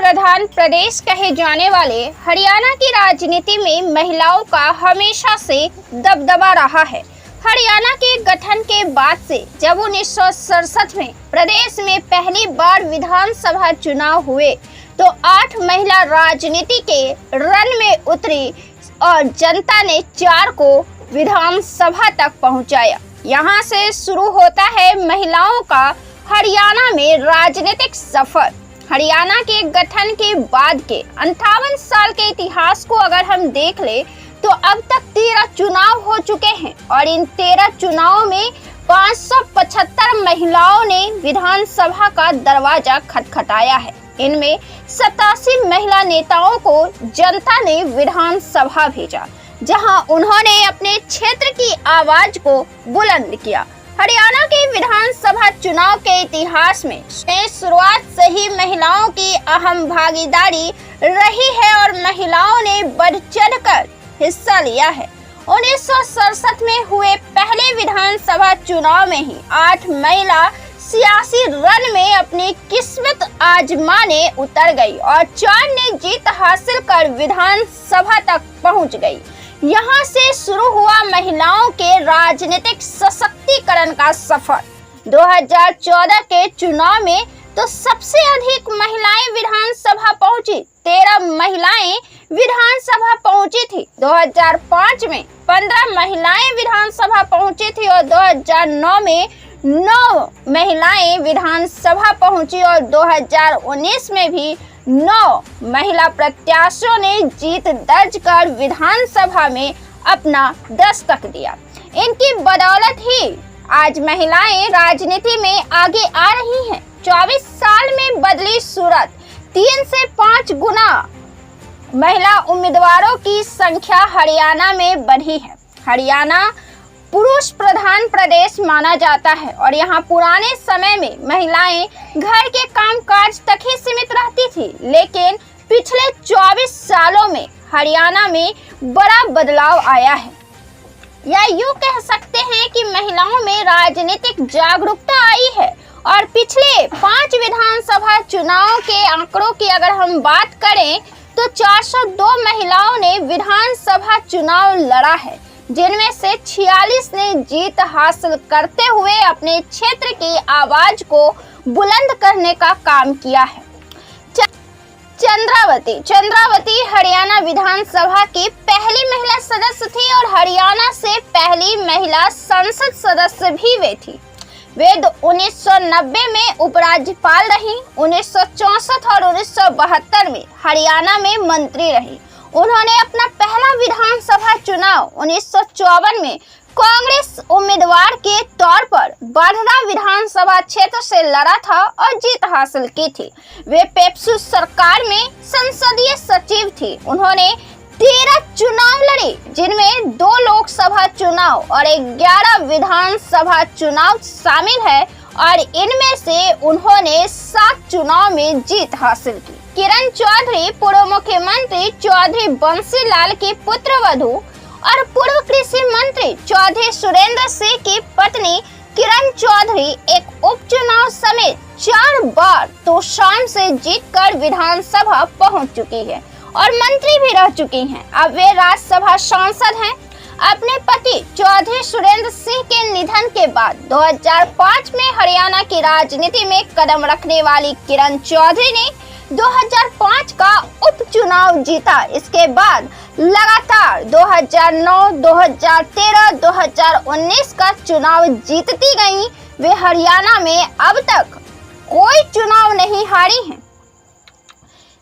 प्रधान प्रदेश कहे जाने वाले हरियाणा की राजनीति में महिलाओं का हमेशा से दबदबा रहा है। हरियाणा के गठन के बाद से जब 1967 में प्रदेश में पहली बार विधानसभा चुनाव हुए तो 8 महिला राजनीति के रण में उतरी और जनता ने 4 को विधानसभा तक पहुंचाया। यहां से शुरू होता है महिलाओं का हरियाणा में राजनीतिक सफर। हरियाणा के गठन के बाद के 58 साल के इतिहास को अगर हम देख ले तो अब तक 13 चुनाव हो चुके हैं और इन 13 चुनावों में 575 महिलाओं ने विधानसभा का दरवाजा खटखटाया है। इनमें 87 महिला नेताओं को जनता ने विधानसभा भेजा, जहां उन्होंने अपने क्षेत्र की आवाज को बुलंद किया। हरियाणा के विधानसभा चुनाव के इतिहास में शुरुआत से ही महिलाओं की अहम भागीदारी रही है और महिलाओं ने बढ़ चढ़कर हिस्सा लिया है। 1967 में हुए पहले विधानसभा चुनाव में ही 8 महिला सियासी रण में अपनी किस्मत आजमाने उतर गई और 4 ने जीत हासिल कर विधानसभा तक पहुंच गई। यहाँ से शुरू हुआ महिलाओं के राजनीतिक सशक्तिकरण का सफर। 2014 के चुनाव में तो सबसे अधिक महिलाएं विधानसभा पहुंची, 13 महिलाएं विधानसभा पहुंची थी। 2005 में 15 महिलाएं विधानसभा पहुंची थी और 2009 में 9 महिलाएं विधानसभा पहुंची और 2019 में भी 9 महिला प्रत्याशियों ने जीत दर्ज कर विधानसभा में अपना दस्तक दिया। इनकी बदौलत ही आज महिलाएं राजनीति में आगे आ रही हैं। 24 साल में बदली सूरत, 3 से 5 गुना महिला उम्मीदवारों की संख्या हरियाणा में बढ़ी है। हरियाणा पुरुष प्रधान प्रदेश माना जाता है और यहाँ पुराने समय में महिलाएं घर के कामकाज तक ही सीमित रहती थी, लेकिन पिछले 24 सालों में हरियाणा में बड़ा बदलाव आया है। या यूं कह सकते हैं कि महिलाओं में राजनीतिक जागरूकता आई है और पिछले 5 विधानसभा चुनाव के आंकड़ों की अगर हम बात करें तो 402 महिलाओं ने विधानसभा चुनाव लड़ा है, जिनमें से 46 ने जीत हासिल करते हुए अपने क्षेत्र की आवाज को बुलंद करने का काम किया है। चंद्रावती हरियाणा विधानसभा की पहली महिला सदस्य थी और हरियाणा से पहली महिला संसद सदस्य भी वे थी। वे 1990 में उपराज्यपाल रही, 1964 और 1972 में हरियाणा में मंत्री रही। उन्होंने अपना पहला विधानसभा चुनाव 1954 में कांग्रेस उम्मीदवार के तौर पर बाढ़ा विधानसभा क्षेत्र से लड़ा था और जीत हासिल की थी। वे पेप्सू सरकार में संसदीय सचिव थी। उन्होंने 13 चुनाव लड़े, जिनमें 2 लोकसभा चुनाव और 11 विधानसभा चुनाव शामिल है और इनमें से उन्होंने 7 चुनाव में जीत हासिल की। किरण चौधरी पूर्व मुख्यमंत्री चौधरी बंसी लाल की पुत्रवधू और पूर्व कृषि मंत्री चौधरी सुरेंद्र सिंह की पत्नी किरण चौधरी एक उपचुनाव समेत 4 बार तोशाम से जीतकर विधानसभा पहुंच चुकी है और मंत्री भी रह चुकी हैं। अब वे राज्यसभा सांसद हैं। अपने पति चौधरी सुरेंद्र सिंह के निधन के बाद 2005 में हरियाणा की राजनीति में कदम रखने वाली किरण चौधरी ने 2005 का उपचुनाव जीता। इसके बाद लगातार 2009, 2013, 2019 का चुनाव जीतती गईं। वे हरियाणा में अब तक कोई चुनाव नहीं हारी हैं।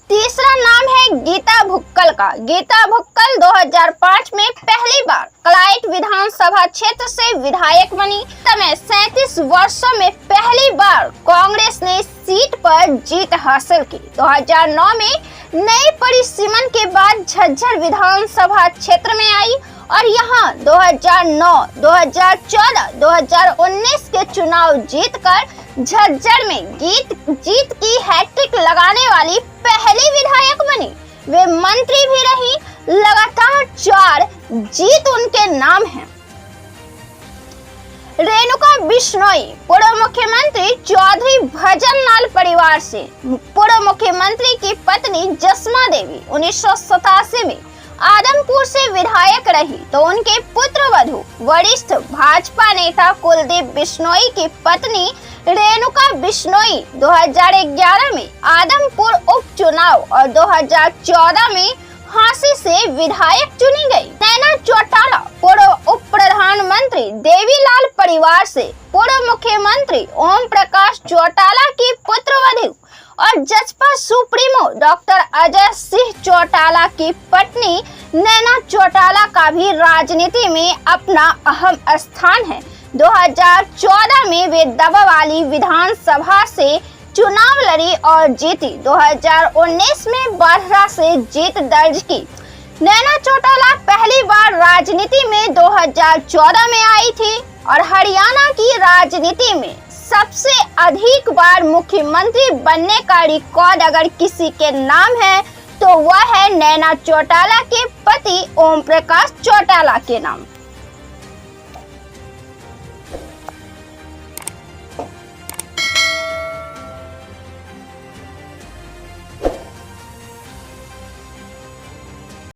तीसरा नाम है गीता भुक्कल का। गीता भुक्कल 2005 में पहली बार क्लाइट विधानसभा क्षेत्र से विधायक बनी। समय 37 वर्षों में पहली बार कांग्रेस ने सीट पर जीत हासिल की। 2009 में नए परिसीमन के बाद झज्जर विधानसभा क्षेत्र में आई और यहाँ 2009, 2014, 2019 के चुनाव जीतकर झज्जर में जीत की हैट्रिक लगाने वाली पहली विधायक बनी। वे मंत्री भी रही। लगातार 4 जीत उनके नाम हैं। रेणुका बिश्नोई पूर्व मुख्यमंत्री चौधरी भजन लाल परिवार से पूर्व मुख्यमंत्री की पत्नी जसमा देवी 1987 में आदमपुर से विधायक रही, तो उनके पुत्र वधू वरिष्ठ भाजपा नेता कुलदीप बिश्नोई की पत्नी रेणुका बिश्नोई 2011 में आदमपुर उपचुनाव और 2014 में हांसी से विधायक चुनी गई। नैना चौटाला पूर्व उप प्रधानमंत्री देवीलाल परिवार से पूर्व मुख्यमंत्री ओम प्रकाश चौटाला की पुत्रवधू और जसपा सुप्रीमो डॉक्टर अजय सिंह चौटाला की पत्नी नैना चौटाला का भी राजनीति में अपना अहम स्थान है। 2014 में वे दबवाली विधानसभा से चुनाव लड़ी और जीती। 2019 में बाढ़ा से जीत दर्ज की। नैना चौटाला पहली बार राजनीति में 2014 में आई थी और हरियाणा की राजनीति में सबसे अधिक बार मुख्यमंत्री बनने का रिकॉर्ड अगर किसी के नाम है तो वह है नैना चौटाला के पति ओम प्रकाश चौटाला के नाम।